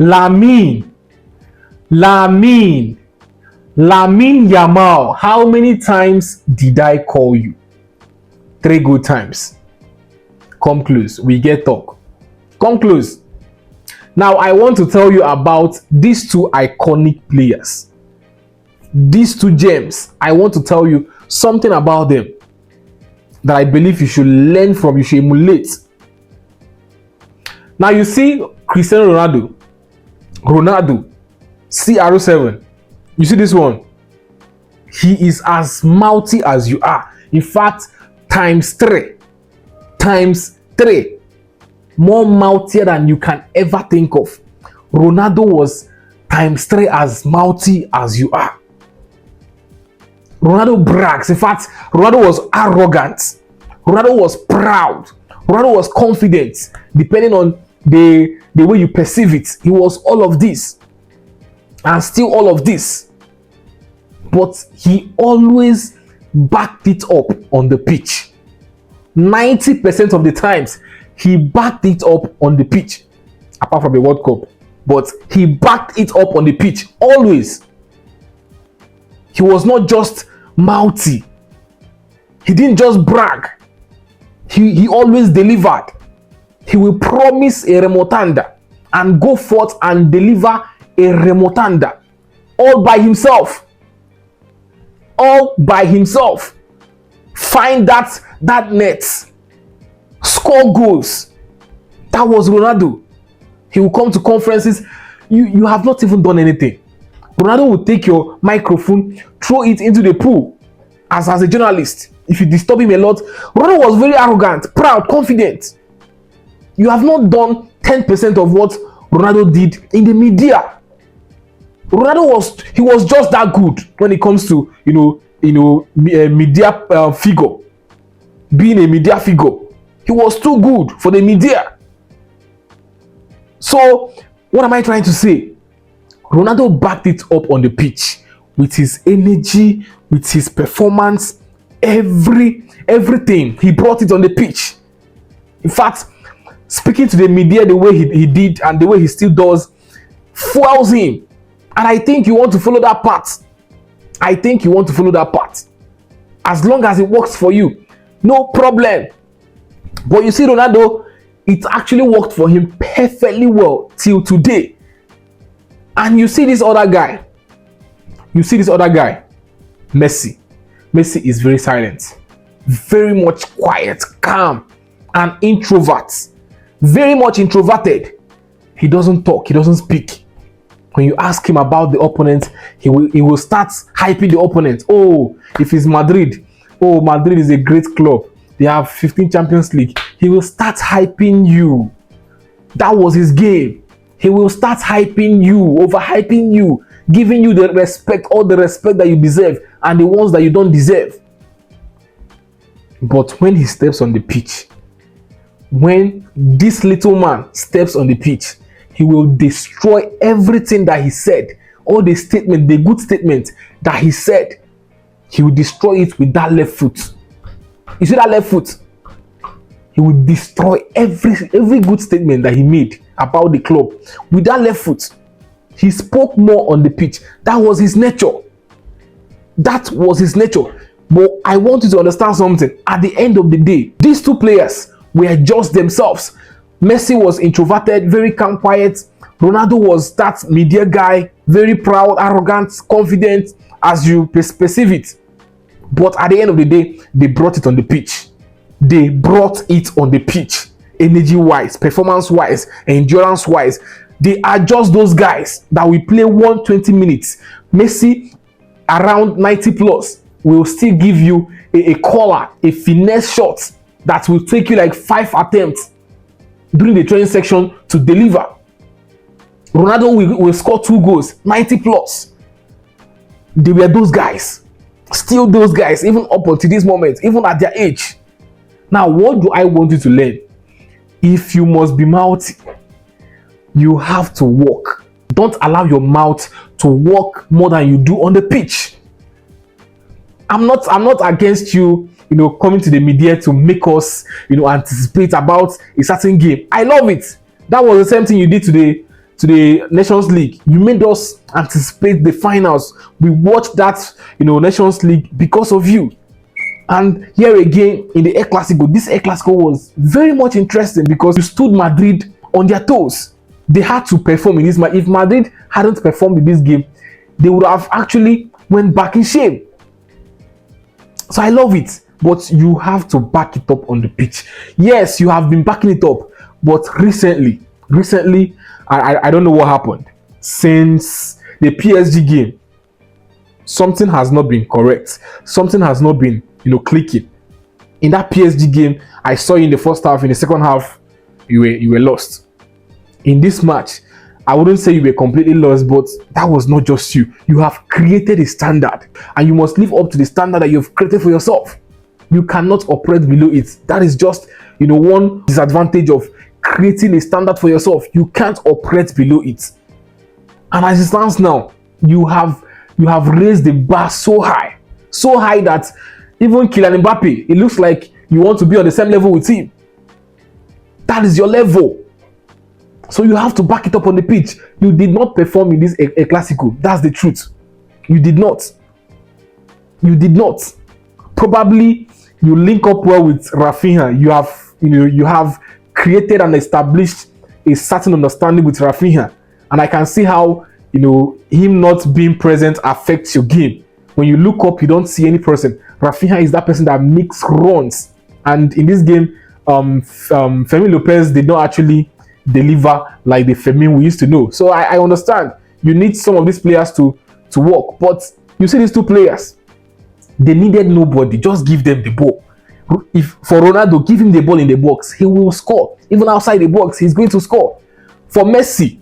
LAMINE, LAMINE, LAMINE YAMAL. How many times did I call you? 3 good times. Come close. We get talk. Come close. Now, I want to tell you about these two iconic players. These two gems. I want to tell you something about them that I believe you should learn from, you should emulate. Now, you see Cristiano Ronaldo, CR7. You see this one? He is as mouthy as you are. In fact, times 3. More mouthier than you can ever think of. Ronaldo was times 3 as mouthy as you are. Ronaldo brags. In fact, Ronaldo was arrogant. Ronaldo was proud. Ronaldo was confident. Depending on the way you perceive it, he was all of this and still all of this. But he always backed it up on the pitch. 90% of the times, he backed it up on the pitch, apart from the World Cup. But he backed it up on the pitch, always. He was not just mouthy. He didn't just brag. He always delivered. He will promise a remontanda and go forth and deliver a remontanda all by himself. All by himself. Find that net. Score goals. That was Ronaldo. He will come to conferences. You have not even done anything. Ronaldo will take your microphone, throw it into the pool as a journalist. If you disturb him a lot, Ronaldo was very arrogant, proud, confident. You have not done 10% of what Ronaldo did in the media. Ronaldo was just that good when it comes to media figure. Being a media figure, he was too good for the media. So what am I trying to say? Ronaldo backed it up on the pitch with his energy, with his performance, everything. He brought it on the pitch. In fact, speaking to the media the way he did and the way he still does fuels him. And I think you want to follow that path. As long as it works for you, no problem. But you see, Ronaldo, it actually worked for him perfectly well till today. And you see this other guy. Messi. Messi is very silent, very much quiet, calm, and introvert. Very much introverted. He doesn't talk, he doesn't speak. When you ask him about the opponent, he will start hyping the opponent. Oh, if it's Madrid, oh, Madrid is a great club. They have 15 Champions League. He will start hyping you. That was his game. He will start hyping you, overhyping you, giving you the respect, all the respect that you deserve and the ones that you don't deserve. But when he steps on the pitch, when this little man steps on the pitch, he will destroy everything that he said. All the statement, the good statement that he said, he will destroy it with that left foot. You see that left foot? He will destroy every good statement that he made about the club with that left foot. He spoke more on the pitch. That was his nature. But I want you to understand something. At the end of the day, these two players were just themselves. Messi was introverted, very calm, quiet. Ronaldo was that media guy, very proud, arrogant, confident, as you perceive it. But at the end of the day, they brought it on the pitch. Energy-wise, performance-wise, endurance-wise. They are just those guys that will play 120 minutes. Messi, around 90 plus, will still give you a collar, a finesse shot that will take you like 5 attempts during the training section to deliver. Ronaldo will score 2 goals, 90 plus. They were those guys. Still those guys, even up until this moment, even at their age. Now, what do I want you to learn? If you must be mouthy, you have to walk. Don't allow your mouth to walk more than you do on the pitch. I'm not against you, coming to the media to make us, anticipate about a certain game. I love it. That was the same thing you did to to the Nations League. You made us anticipate the finals. We watched that, Nations League because of you. And here again in the El Clasico, this El Clasico was very much interesting because you stood Madrid on their toes. They had to perform in this match. If Madrid hadn't performed in this game, they would have actually went back in shame. So I love it, but you have to back it up on the pitch. Yes, you have been backing it up, but recently, I don't know what happened. Since the PSG game, something has not been correct. Something has not been, clicking. In that PSG game, I saw you in the first half. In the second half, you were lost. In this match, I wouldn't say you were completely lost, but that was not just you. You have created a standard, and you must live up to the standard that you've created for yourself. You cannot operate below it. That is just, one disadvantage of creating a standard for yourself. You can't operate below it. And as it stands now, you have raised the bar so high that even Kylian Mbappe, it looks like you want to be on the same level with him. That is your level. So you have to back it up on the pitch. You did not perform in this El Clasico. That's the truth. You did not. Probably you link up well with Rafinha. You have created and established a certain understanding with Rafinha. And I can see how, him not being present affects your game. When you look up, you don't see any person. Rafinha is that person that makes runs. And in this game, Fermin Lopez did not actually deliver like the Fermin we used to know. So I understand. You need some of these players to work. But you see these two players, they needed nobody. Just give them the ball. If for Ronaldo, give him the ball in the box, he will score. Even outside the box, he's going to score. For Messi,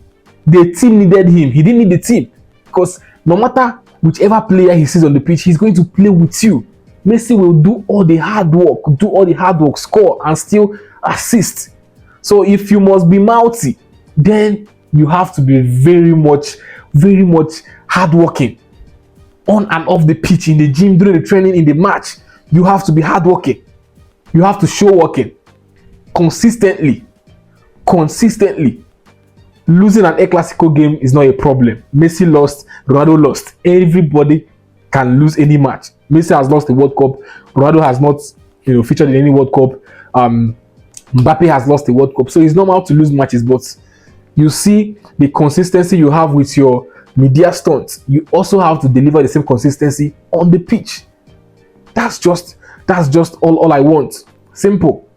the team needed him. He didn't need the team. Because no matter whichever player he sees on the pitch, he's going to play with you. Messi will do all the hard work, score, and still assist. So if you must be mouthy, then you have to be very much hardworking. On and off the pitch, in the gym, during the training, in the match, you have to be hardworking. You have to show working consistently. Losing an El Clasico game is not a problem. Messi lost, Ronaldo lost. Everybody can lose any match. Messi has lost the World Cup. Ronaldo has not, featured in any World Cup. Mbappe has lost the World Cup. So it's normal to lose matches, but you see the consistency you have with your media stunts. You also have to deliver the same consistency on the pitch. That's just all I want. Simple.